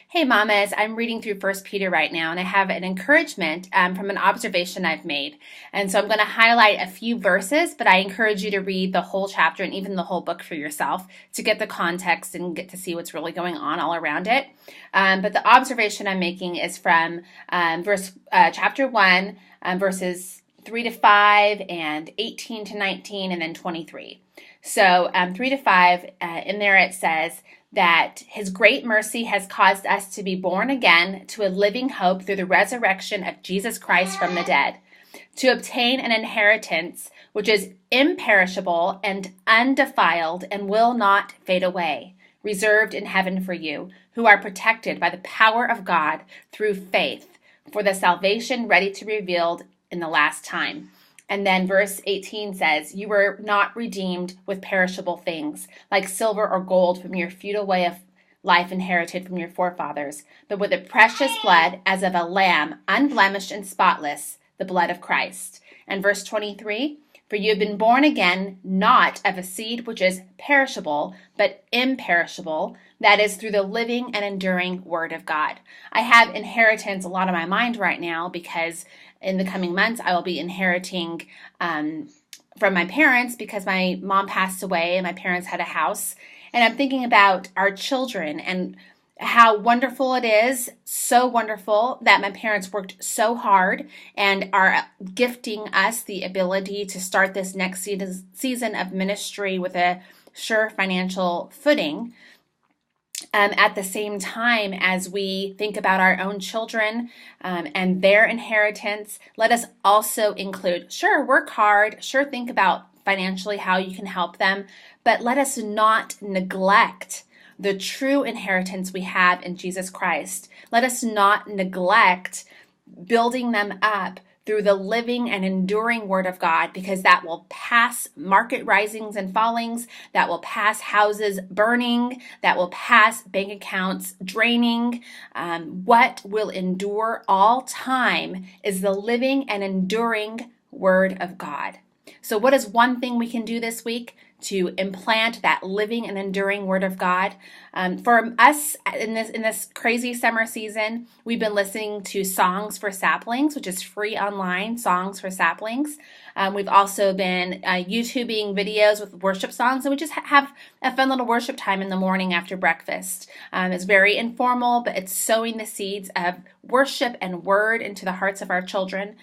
Hey mamas, I'm reading through First Peter right now, and I have an encouragement from an observation I've made. And so I'm going to highlight a few verses, but I encourage you to read the whole chapter and even the whole book for yourself to get the context and get to see what's really going on all around it. But the observation I'm making is from chapter 1, verses 3 to 5 and 18 to 19 and then 23. So 3 to 5, in there it says that his great mercy has caused us to be born again to a living hope through the resurrection of Jesus Christ from the dead, to obtain an inheritance which is imperishable and undefiled and will not fade away, reserved in heaven for you, who are protected by the power of God through faith, for the salvation ready to be revealed in the last time. And then verse 18 says, you were not redeemed with perishable things, like silver or gold from your futile way of life inherited from your forefathers, but with the precious blood as of a lamb, unblemished and spotless, the blood of Christ. And verse 23, for you have been born again, not of a seed which is perishable, but imperishable, that is through the living and enduring word of God. I have inheritance a lot on my mind right now because in the coming months I will be inheriting from my parents because my mom passed away and my parents had a house. And I'm thinking about our children and how wonderful it is, so wonderful that my parents worked so hard and are gifting us the ability to start this next season of ministry with a sure financial footing. At the same time as we think about our own children and their inheritance, let us also include, sure, work hard, sure, think about financially how you can help them, but let us not neglect the true inheritance we have in Jesus Christ. Let us not neglect building them up through the living and enduring word of God, because that will pass market risings and fallings, that will pass houses burning, that will pass bank accounts draining. What will endure all time is the living and enduring word of God. So what is one thing we can do this week to implant that living and enduring word of God? For us in this crazy summer season, we've been listening to Songs for Saplings, which is free online, Songs for Saplings. We've also been YouTubing videos with worship songs, and we just have a fun little worship time in the morning after breakfast. It's very informal, but it's sowing the seeds of worship and word into the hearts of our children.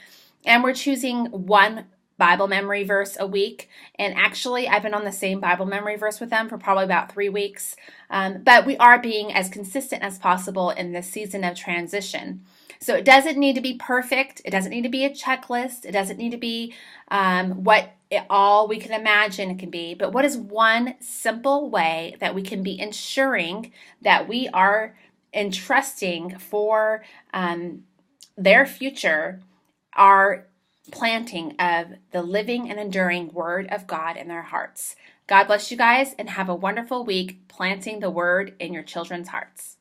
And we're choosing one Bible memory verse a week. And actually, I've been on the same Bible memory verse with them for probably about 3 weeks. But we are being as consistent as possible in this season of transition. So it doesn't need to be perfect. It doesn't need to be a checklist. It doesn't need to be all we can imagine it can be. But what is one simple way that we can be ensuring that we are entrusting for their future our planting of the living and enduring word of God in their hearts? God bless you guys and have a wonderful week planting the word in your children's hearts.